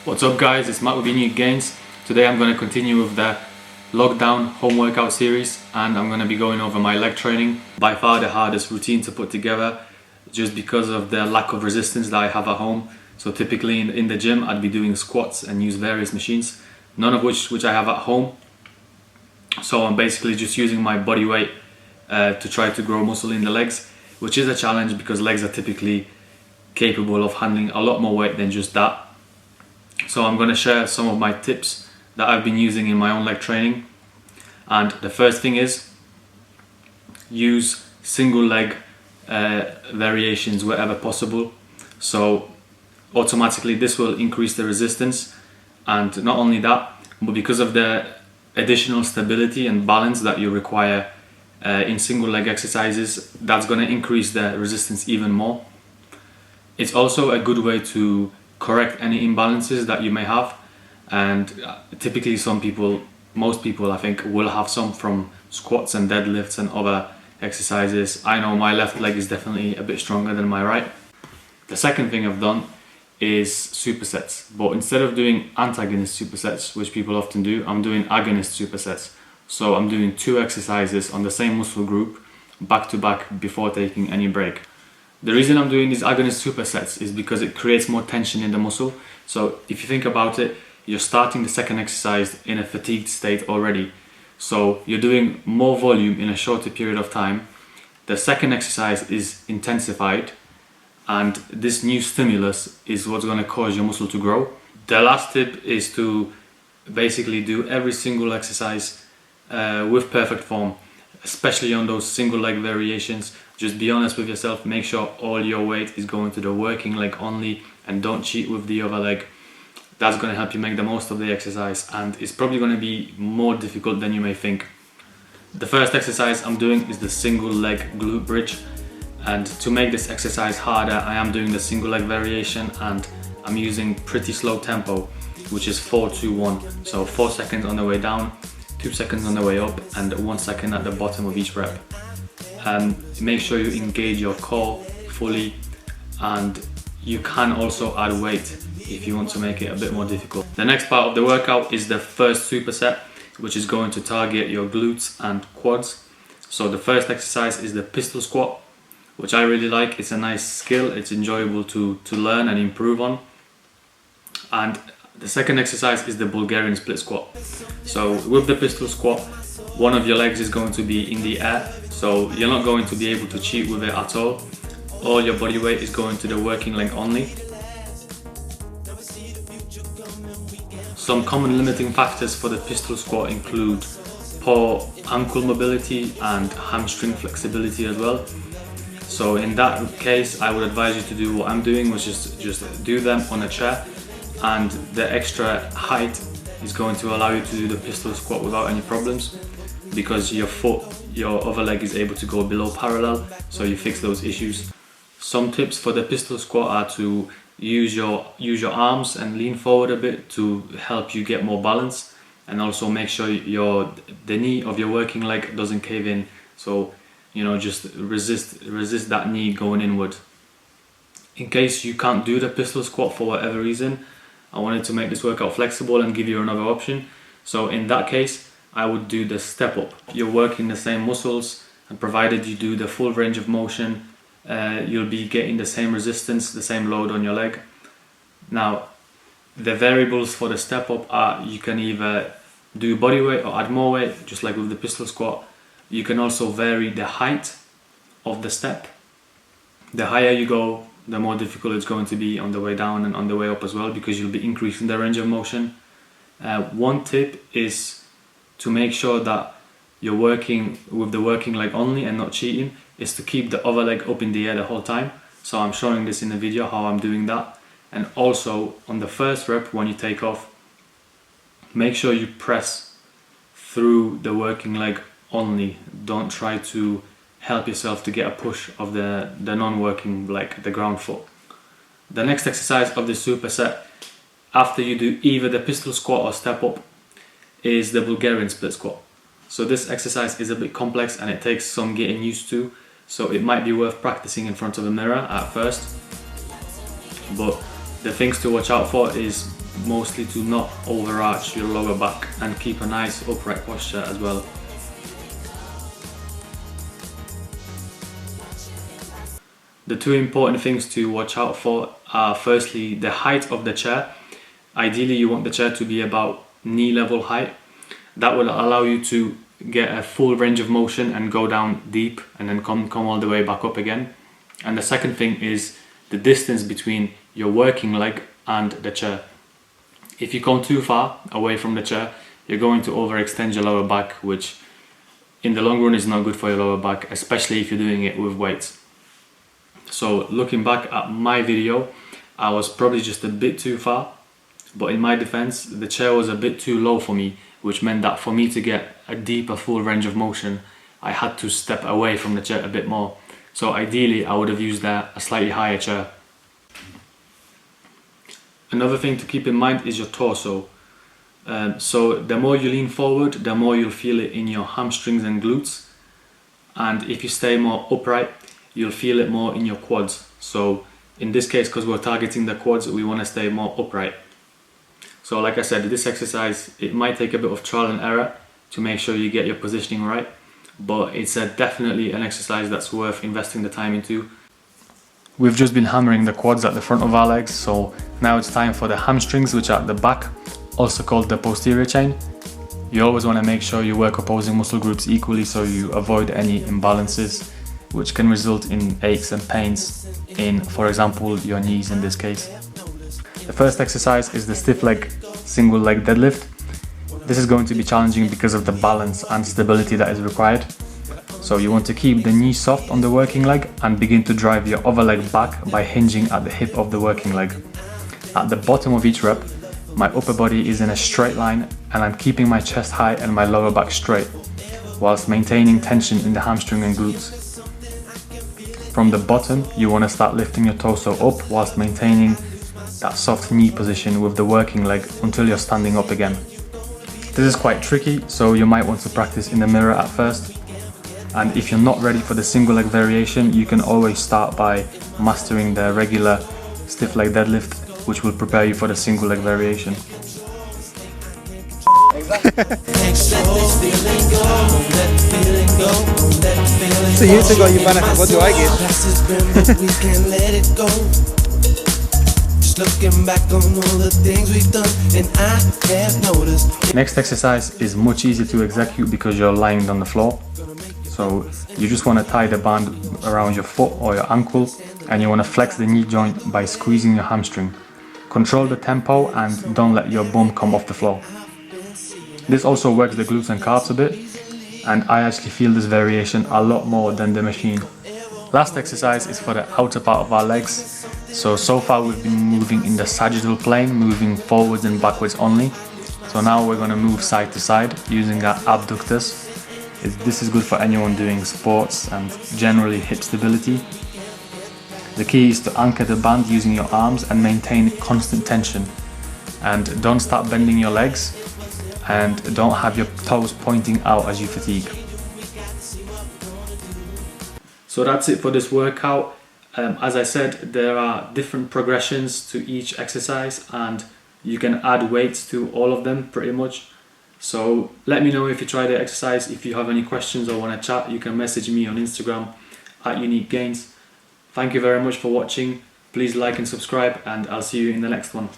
What's up guys, it's Matt with New Gains. Today I'm going to continue with the lockdown home workout series and I'm going to be going over my leg training. By far the hardest routine to put together just because of the lack of resistance that I have at home. So typically in the gym I'd be doing squats and use various machines, none of which I have at home. So I'm basically just using my body weight to try to grow muscle in the legs, which is a challenge because legs are typically capable of handling a lot more weight than just that. So I'm going to share some of my tips that I've been using in my own leg training. And the first thing is use single leg variations wherever possible. So automatically this will increase the resistance, and not only that, but because of the additional stability and balance that you require in single leg exercises, that's going to increase the resistance even more. It's also a good way to correct any imbalances that you may have, and typically most people I think will have some from squats and deadlifts and other exercises. I know my left leg is definitely a bit stronger than my right. The second thing I've done is supersets, but instead of doing antagonist supersets, which people often do, I'm doing agonist supersets. So I'm doing 2 exercises on the same muscle group back to back before taking any break. The reason I'm doing these agonist supersets is because it creates more tension in the muscle. So if you think about it, you're starting the second exercise in a fatigued state already. So you're doing more volume in a shorter period of time. The second exercise is intensified, and this new stimulus is what's going to cause your muscle to grow. The last tip is to basically do every single exercise with perfect form, especially on those single leg variations. Just be honest with yourself, make sure all your weight is going to the working leg only and don't cheat with the other leg. That's going to help you make the most of the exercise, and it's probably going to be more difficult than you may think. The first exercise I'm doing is the single leg glute bridge, and to make this exercise harder I am doing the single leg variation, and I'm using pretty slow tempo, which is 4-2-1. So 4 seconds on the way down, 2 seconds on the way up, and 1 second at the bottom of each rep. Make sure you engage your core fully, and you can also add weight if you want to make it a bit more difficult. The next part of the workout is the first superset, which is going to target your glutes and quads. So the first exercise is the pistol squat, which I really like. It's a nice skill, it's enjoyable to learn and improve on. And the second exercise is the Bulgarian split squat. So with the pistol squat, one of your legs is going to be in the air, so you're not going to be able to cheat with it at all. All your body weight is going to the working leg only. Some common limiting factors for the pistol squat include poor ankle mobility and hamstring flexibility as well. So in that case, I would advise you to do what I'm doing, which is just do them on a chair, and the extra height is going to allow you to do the pistol squat without any problems, because your other leg is able to go below parallel, so you fix those issues. Some tips for the pistol squat are to use your arms and lean forward a bit to help you get more balance, and also make sure the knee of your working leg doesn't cave in. So just resist that knee going inward. In case you can't do the pistol squat for whatever reason, I wanted to make this workout flexible and give you another option. So in that case, I would do the step up. You're working the same muscles, and provided you do the full range of motion, you'll be getting the same resistance, the same load on your leg. Now, the variables for the step up are, you can either do body weight or add more weight, just like with the pistol squat. You can also vary the height of the step. The higher you go, the more difficult it's going to be on the way down and on the way up as well, because you'll be increasing the range of motion. One tip is to make sure that you're working with the working leg only and not cheating, is to keep the other leg up in the air the whole time. So I'm showing this in the video how I'm doing that. And also on the first rep, when you take off, make sure you press through the working leg only. Don't try to help yourself to get a push of the non-working leg, the ground foot. The next exercise of the superset, after you do either the pistol squat or step up, is the Bulgarian split squat. So this exercise is a bit complex and it takes some getting used to, so it might be worth practicing in front of a mirror at first. But the things to watch out for is mostly to not overarch your lower back and keep a nice upright posture as well. The two important things to watch out for are firstly the height of the chair. Ideally you want the chair to be about knee level height. That will allow you to get a full range of motion and go down deep and then come all the way back up again. And the second thing is the distance between your working leg and the chair. If you come too far away from the chair, you're going to overextend your lower back, which in the long run is not good for your lower back, especially if you're doing it with weights. So looking back at my video, I was probably just a bit too far, but in my defense, the chair was a bit too low for me, which meant that for me to get a deeper full range of motion, I had to step away from the chair a bit more. So ideally, I would have used a slightly higher chair. Another thing to keep in mind is your torso. So the more you lean forward, the more you'll feel it in your hamstrings and glutes. And if you stay more upright, you'll feel it more in your quads. So in this case, because we're targeting the quads, we want to stay more upright. So like I said, this exercise, it might take a bit of trial and error to make sure you get your positioning right, but it's definitely an exercise that's worth investing the time into. We've just been hammering the quads at the front of our legs, so now it's time for the hamstrings, which are at the back, also called the posterior chain. You always want to make sure you work opposing muscle groups equally so you avoid any imbalances, which can result in aches and pains in, for example, your knees in this case. The first exercise is the stiff leg single leg deadlift. This is going to be challenging because of the balance and stability that is required. So you want to keep the knee soft on the working leg and begin to drive your other leg back by hinging at the hip of the working leg. At the bottom of each rep, my upper body is in a straight line and I'm keeping my chest high and my lower back straight, whilst maintaining tension in the hamstring and glutes. From the bottom, you want to start lifting your torso up whilst maintaining that soft knee position with the working leg until you're standing up again. This is quite tricky, so you might want to practice in the mirror at first. And if you're not ready for the single leg variation, you can always start by mastering the regular stiff leg deadlift, which will prepare you for the single leg variation. So years ago you wanna, what do I get? Next exercise is much easier to execute because you're lying on the floor. So you just want to tie the band around your foot or your ankle and you want to flex the knee joint by squeezing your hamstring. Control the tempo and don't let your bum come off the floor. This also works the glutes and calves a bit, and I actually feel this variation a lot more than the machine. Last exercise is for the outer part of our legs. So far we've been moving in the sagittal plane, moving forwards and backwards only. So now we're going to move side to side using our abductors. This is good for anyone doing sports and generally hip stability. The key is to anchor the band using your arms and maintain constant tension. And don't start bending your legs and don't have your toes pointing out as you fatigue. So that's it for this workout. As I said, there are different progressions to each exercise and you can add weights to all of them pretty much. So let me know if you try the exercise. If you have any questions or want to chat, you can message me on Instagram at Unique Gains. Thank you very much for watching. Please like and subscribe and I'll see you in the next one.